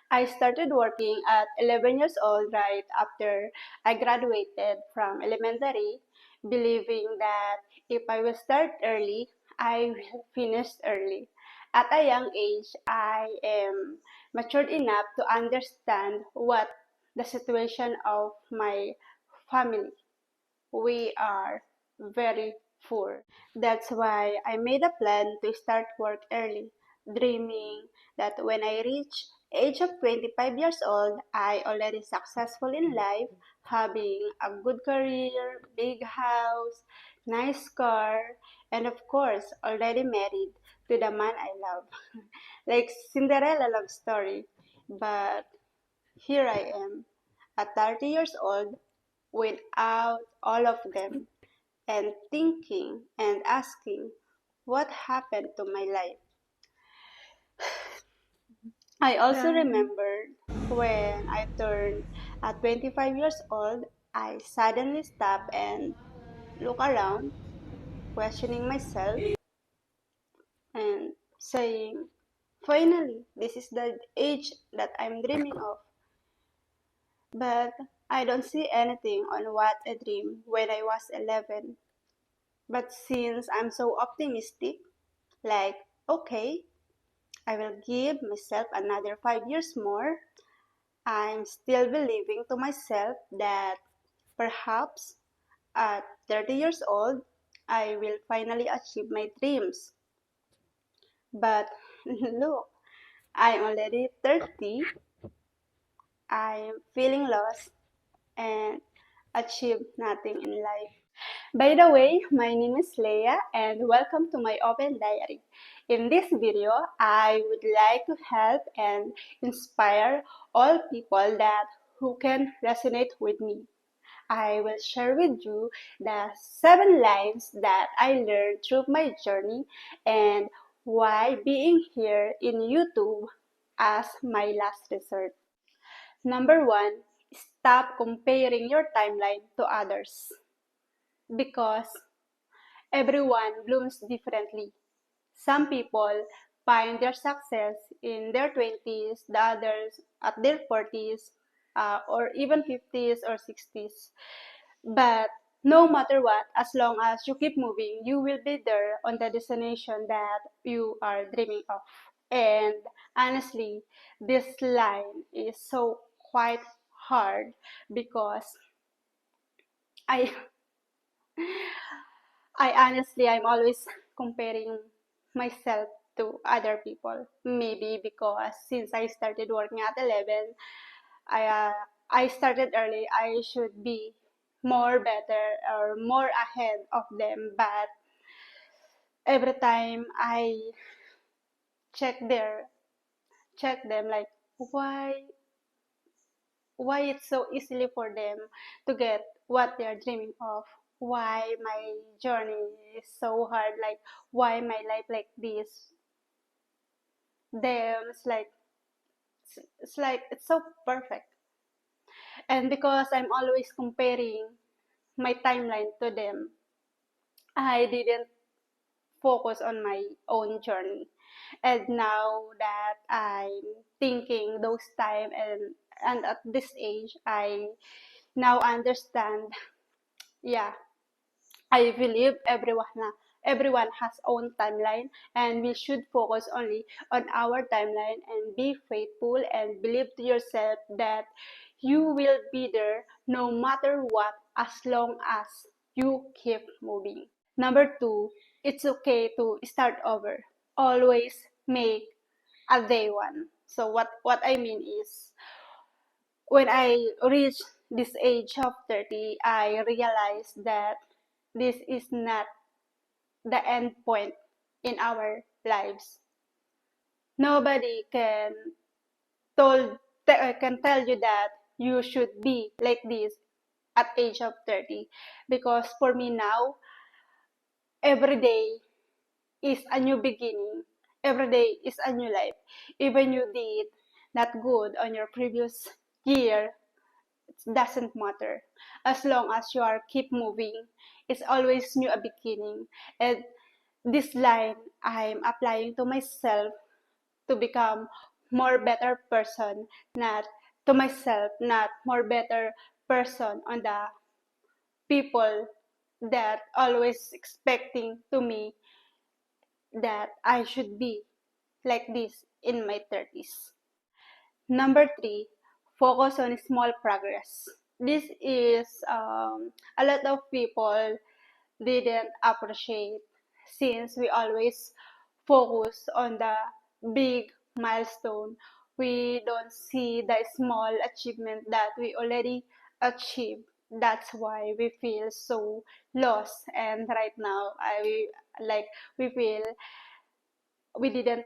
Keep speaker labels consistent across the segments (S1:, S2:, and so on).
S1: I started working at 11 years old right after I graduated from elementary, believing that if I will start early, I will finish early. At a young age, I am matured enough to understand what the situation of my family. We are very poor. That's why I made a plan to start work early, dreaming that when I reach age of 25 years old, I already successful in life, having a good career, big house, nice car, and of course, already married to the man I love. Like Cinderella love story. But here I am, at 30 years old, without all of them, and thinking and asking what happened to my life. I also remembered when I turned 25 years old, I suddenly stopped and looked around, questioning myself and saying, finally, this is the age that I'm dreaming of. But I don't see anything on what I dreamed when I was 11. But since I'm so optimistic, like, okay, I will give myself another 5 years more. I'm still believing to myself that perhaps at 30 years old, I will finally achieve my dreams. But look, I'm already 30, I'm feeling lost and achieved nothing in life. By the way, my name is Leia and welcome to my open diary. In this video, I would like to help and inspire all people that who can resonate with me. I will share with you the 7 lines that I learned through my journey and why being here in YouTube as my last resort. Number 1, stop comparing your timeline to others because everyone blooms differently. Some people find their success in their 20s, the others at their 40s, or even 50s or 60s. But no matter what, as long as you keep moving, you will be there on the destination that you are dreaming of. And honestly, this line is so quite hard because I I'm always comparing myself to other people. Maybe because since I started working at 11, I uh, I started early. I should be more better or more ahead of them. But every time I check their check them, like why why it's so easily for them to get what they're dreaming of, why my journey is so hard, like why my life like this, them it's like it's so perfect. And because I'm always comparing my timeline to them, I didn't focus on my own journey. And now that I'm thinking those time and at this age, I now understand. Yeah, I believe everyone has own timeline, and we should focus only on our timeline and be faithful and believe to yourself that you will be there no matter what, as long as you keep moving. Number 2, it's okay to start over. Always make a day one. So what I mean is, when I reached this age of 30, I realized that this is not the end point in our lives. Nobody told, can tell you that you should be like this at age of 30, because for me now, every day is a new beginning. Every day is a new life. Even you did not good on your previous year, it doesn't matter. As long as you are keep moving, it's always new a beginning. And this line I'm applying to myself to become more better person, not to myself, not more better person on the people that always expecting to me that I should be like this in my 30s. Number three, focus on small progress. This is a lot of people didn't appreciate since we always focus on the big milestone. We don't see the small achievement that we already achieved. That's why we feel so lost. And right now, I like we feel we didn't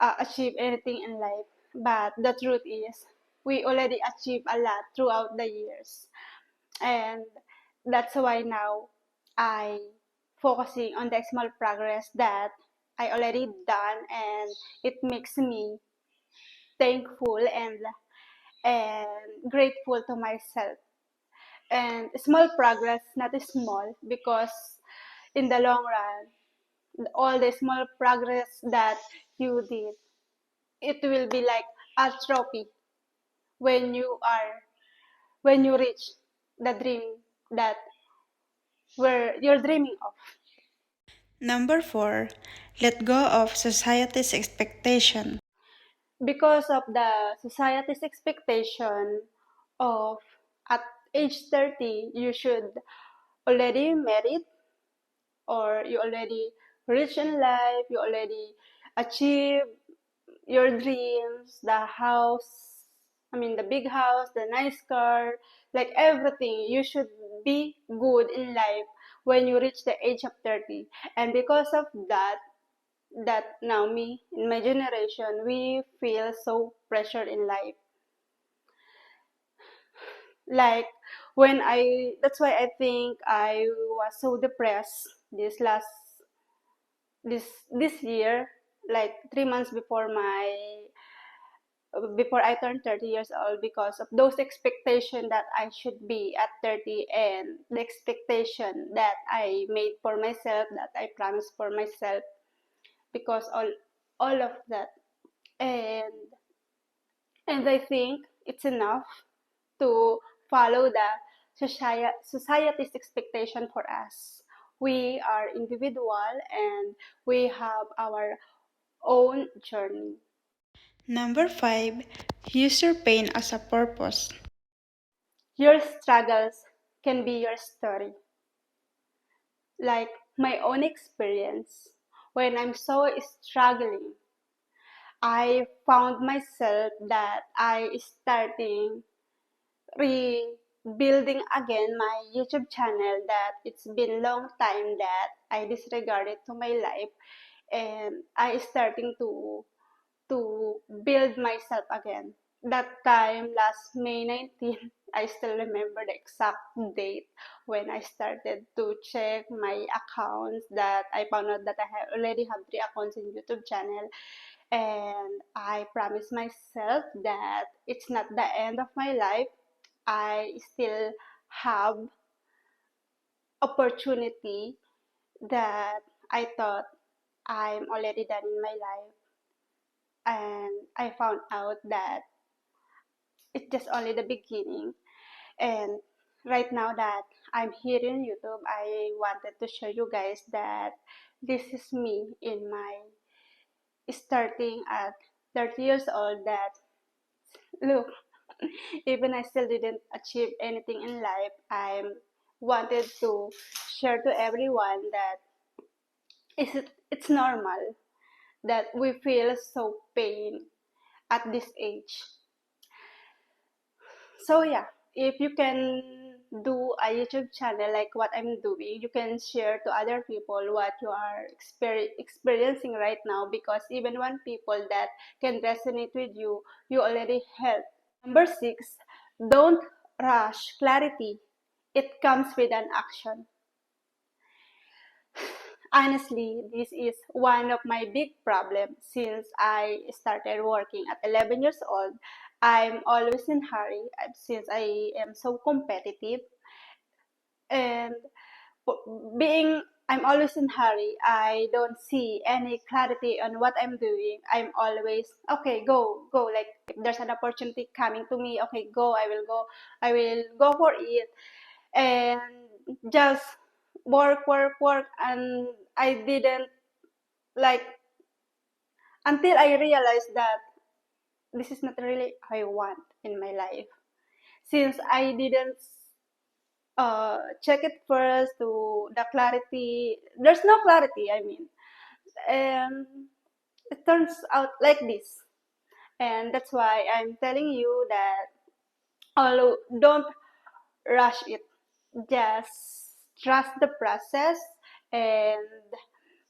S1: achieve anything in life. But the truth is, we already achieved a lot throughout the years. And that's why now I focusing on the small progress that I already done, and it makes me thankful and grateful to myself. And small progress, not small, because in the long run, all the small progress that you did, it will be like a trophy when you reach the dream that where you're dreaming of.
S2: Number 4, let go of society's expectation.
S1: Because of the society's expectation of at age 30 you should already married, or you already rich in life, you already achieve your dreams, the house, I mean the big house, the nice car, like everything. You should be good in life when you reach the age of 30. And because of that now me in my generation we feel so pressured in life, like when I that's why I think I was so depressed this year, like 3 months before I turned 30 years old, because of those expectations that I should be at 30, and the expectation that I made for myself, that I promised for myself, because all of that. and and I think it's enough to follow the society's expectation for us. We are individual and we have our own journey.
S2: Number 5, use your pain as a purpose.
S1: Your struggles can be your story. Like my own experience, when I'm so struggling, I found myself that I starting rebuilding again my YouTube channel, that it's been long time that I disregarded to my life, and I starting to build myself again. That time, last May 19, I still remember the exact date when I started to check my accounts, that I found out that already have 3 accounts in YouTube channel. And I promised myself that it's not the end of my life. I still have opportunity that I thought I'm already done in my life. And I found out that it's just only the beginning. And right now that I'm here in YouTube, I wanted to show you guys that this is me in my starting at 30 years old, that look, even I still didn't achieve anything in life, I wanted to share to everyone that it's normal that we feel so pain at this age. So yeah, if you can do a YouTube channel like what I'm doing, you can share to other people what you are experiencing right now, because even one people that can resonate with you, you already help. Number six, don't rush clarity. It comes with an action. Honestly, this is one of my big problems since I started working at 11 years old. I'm always in hurry, since I am so competitive, and being I'm always in hurry. I don't see any clarity on what I'm doing. I'm always okay, go. Like if there's an opportunity coming to me, okay, go. I will go. I will go for it, and just work, and I didn't like until I realized that this is not really what I want in my life. Since I didn't check it first to the clarity, there's no clarity. I mean, and it turns out like this, and that's why I'm telling you that although don't rush it, just trust the process and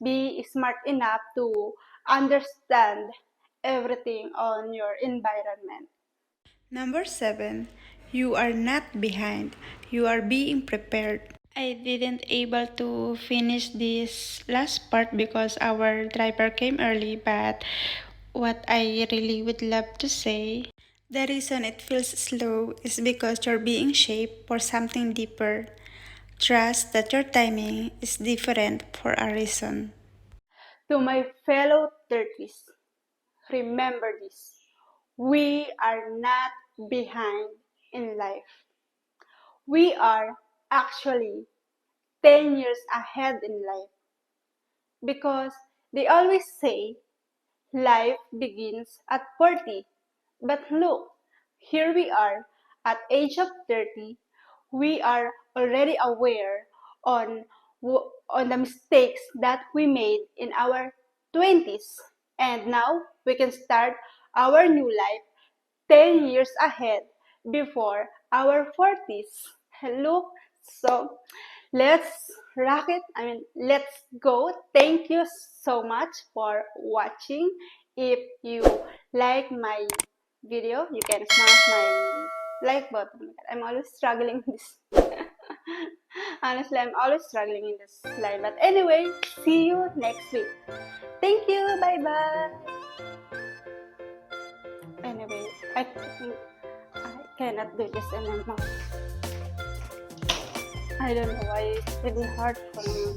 S1: be smart enough to understand everything on your environment.
S2: Number 7, you are not behind. You are being prepared. I didn't able to finish this last part because our driver came early, but what I really would love to say, the reason it feels slow is because you're being shaped for something deeper. Trust that your timing is different for a reason.
S1: To my fellow 30s, remember this. We are not behind in life. We are actually 10 years ahead in life because they always say life begins at 40. But look, here we are at age of 30. We are already aware on on the mistakes that we made in our 20s. And now we can start our new life 10 years ahead before our 40s. Look, so let's rock it. I mean, let's go. Thank you so much for watching. If you like my video, you can smash my like button. I'm always struggling in this. Honestly, I'm always struggling in this live. But anyway, see you next week. Thank you. Bye bye. Anyway, I think I cannot do this anymore. I don't know why it's really hard for me.